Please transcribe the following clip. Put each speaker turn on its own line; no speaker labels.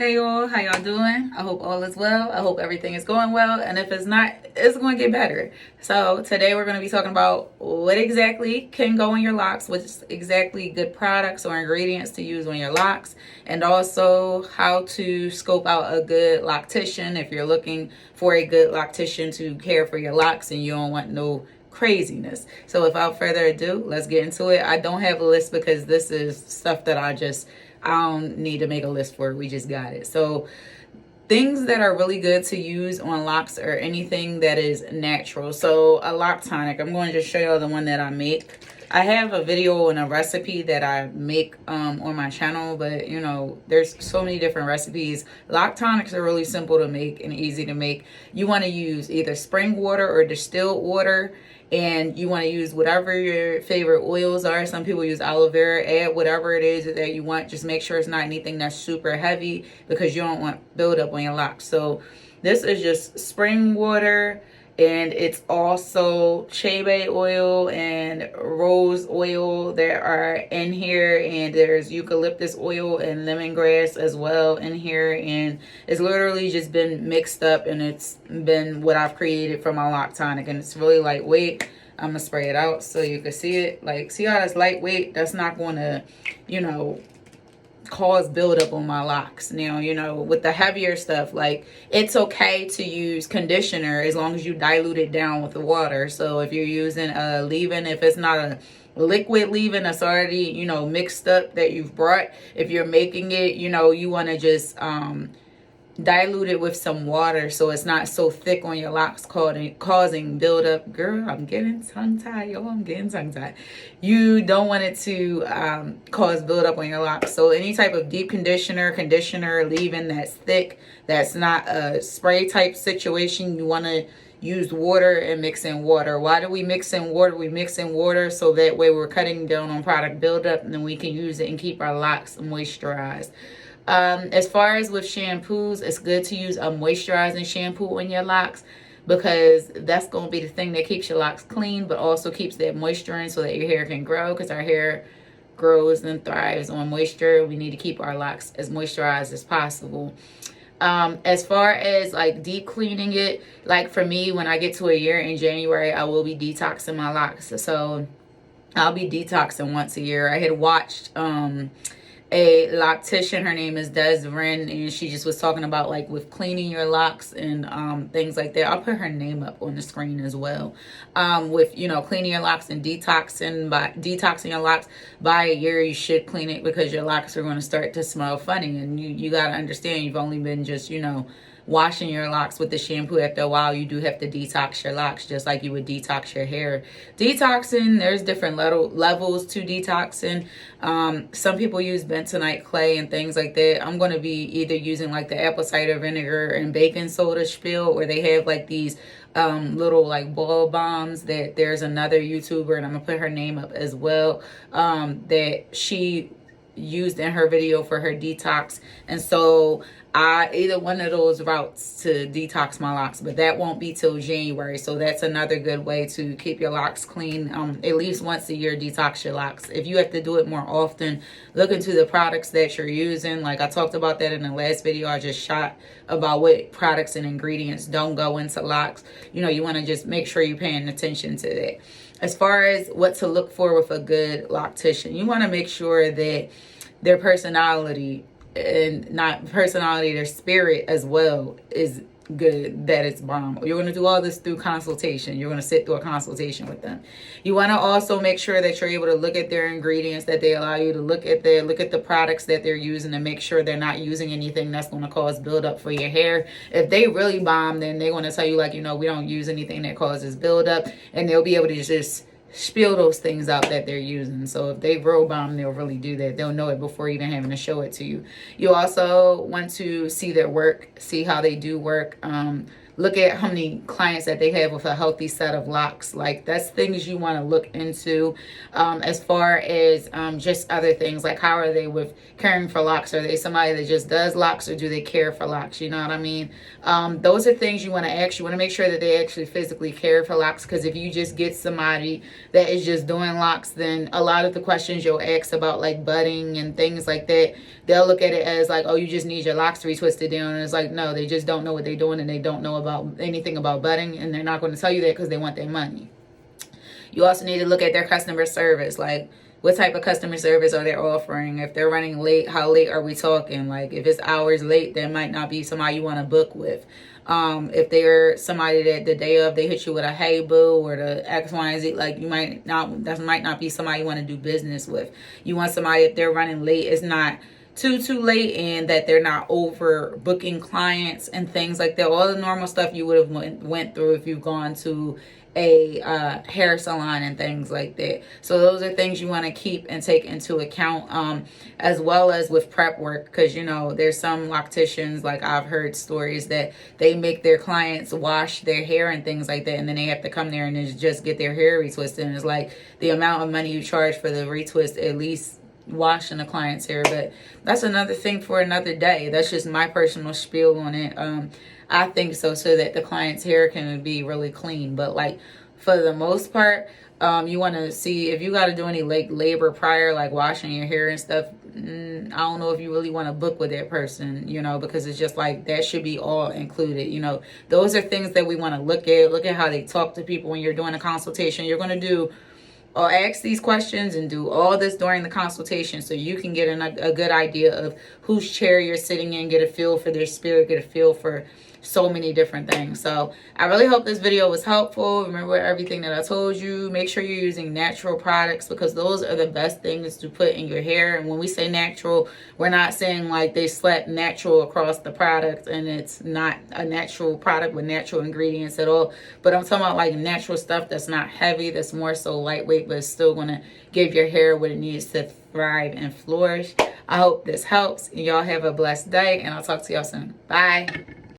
Hey y'all, how y'all doing? I hope all is well. I hope everything is going well, and if it's not, it's going to get better. So today we're going to be talking about what exactly can go in your locks, what's exactly good products or ingredients to use on your locks, and also how to scope out a good loctician if you're looking for a good loctician to care for your locks and you don't want no craziness. So without further ado, let's get into it. I don't have a list because this is stuff that I don't need to make a list for it. We just got it. So things that are really good to use on locks or anything that is natural. So a lock tonic, I'm going to just show you the one that I make. I have a video and a recipe that I make on my channel, but you know, there's so many different recipes. Lock tonics are really simple to make and easy to make. You want to use either spring water or distilled water, and you want to use whatever your favorite oils are. Some people use aloe vera. Add whatever it is that you want. Just make sure it's not anything that's super heavy because you don't want buildup on your locks. So this is just spring water, and it's also shea oil and rose oil that are in here, and there's eucalyptus oil and lemongrass as well in here, and it's literally just been mixed up, and it's been what I've created for my lock tonic, and it's really lightweight. I'm gonna spray it out so you can see it. Like, see how that's lightweight? That's not gonna, you know, cause buildup on my locks. Now, you know, with the heavier stuff, like, it's okay to use conditioner as long as you dilute it down with the water. So if you're using a leave-in, if it's not a liquid leave-in that's already, you know, mixed up that you've brought, if you're making it, you know, you want to just dilute it with some water so it's not so thick on your locks, causing buildup. Girl, I'm getting tongue-tied, y'all. I'm getting tongue-tied. You don't want it to cause buildup on your locks. So any type of deep conditioner, leave-in that's thick, that's not a spray type situation, you want to use water and mix in water. Why do we mix in water? We mix in water so that way we're cutting down on product buildup, and then we can use it and keep our locks moisturized. As far as with shampoos, it's good to use a moisturizing shampoo on your locks because that's going to be the thing that keeps your locks clean, but also keeps that moisture in so that your hair can grow, because our hair grows and thrives on moisture. We need to keep our locks as moisturized as possible. As far as like deep cleaning it, like for me, when I get to a year in January, I will be detoxing my locks. So I'll be detoxing once a year. I had watched a Loctitian, her name is Desren, and she just was talking about like with cleaning your locks and things like that. I'll put her name up on the screen as well. With, you know, cleaning your locks and detoxing your locks by a year, you should clean it because your locks are going to start to smell funny, and you got to understand you've only been just, you know, washing your locks with the shampoo. After a while, you do have to detox your locks just like you would detox your hair. Detoxing, there's different levels to detoxing. Some people use bentonite clay and things like that. I'm going to be either using like the apple cider vinegar and baking soda spiel, or they have like these little like ball bombs that there's another YouTuber, and I'm gonna put her name up as well, that she used in her video for her detox. And so either one of those routes to detox my locks, but that won't be till January. So that's another good way to keep your locks clean. At least once a year, detox your locks. If you have to do it more often, look into the products that you're using. Like I talked about that in the last video I just shot about what products and ingredients don't go into locks. You know, you want to just make sure you're paying attention to that. As far as what to look for with a good loctician, you want to make sure that their personality, and not personality, their spirit as well is good, that it's bomb. You're going to do all this through consultation. You're going to sit through a consultation with them. You want to also make sure that you're able to look at their ingredients, that they allow you to look at the products that they're using, and make sure they're not using anything that's going to cause buildup for your hair. If they really bomb, then they're going to tell you, like, you know, we don't use anything that causes buildup, and they'll be able to just spill those things out that they're using. So if they real bomb, they'll really do that. They'll know it before even having to show it to you. You also want to see their work, see how they do work. look at how many clients that they have with a healthy set of locks. Like, that's things you want to look into. As far as just other things, like how are they with caring for locks? Are they somebody that just does locks, or do they care for locks? You know what I mean? Those are things you want to ask. You want to make sure that they actually physically care for locks, because if you just get somebody that is just doing locks, then a lot of the questions you'll ask about like budding and things like that, they'll look at it as like, oh, you just need your locks retwisted down. And it's like, no, they just don't know what they're doing, and they don't know about anything about budding, and they're not going to tell you that because they want their money. You also need to look at their customer service. Like, what type of customer service are they offering? If they're running late, how late are we talking? Like, if it's hours late, that might not be somebody you want to book with. If they're somebody that the day of they hit you with a hey boo or the X, Y, and Z, like, that might not be somebody you want to do business with. You want somebody, if they're running late, it's not too late, and that they're not over booking clients and things like that. All the normal stuff you would have went through if you've gone to a hair salon and things like that. So those are things you want to keep and take into account, as well as with prep work, because you know there's some locticians, like I've heard stories that they make their clients wash their hair and things like that, and then they have to come there and just get their hair retwisted, and it's like the amount of money you charge for the retwist, at least washing a client's hair. But that's another thing for another day. That's just my personal spiel on it. I think so that the client's hair can be really clean. But like, for the most part, you want to see if you got to do any like labor prior, like washing your hair and stuff. I don't know if you really want to book with that person, you know, because it's just like that should be all included. You know, those are things that we want to look at how they talk to people when you're doing a consultation. You're going to do or ask these questions and do all this during the consultation, so you can get a good idea of whose chair you're sitting in, get a feel for their spirit, get a feel for so many different things. So I really hope this video was helpful. Remember everything that I told you. Make sure you're using natural products, because those are the best things to put in your hair. And when we say natural, we're not saying like they slapped natural across the product and it's not a natural product with natural ingredients at all. But I'm talking about like natural stuff that's not heavy, that's more so lightweight, but it's still going to give your hair what it needs to thrive and flourish. I hope this helps. Y'all have a blessed day, and I'll talk to y'all soon. Bye.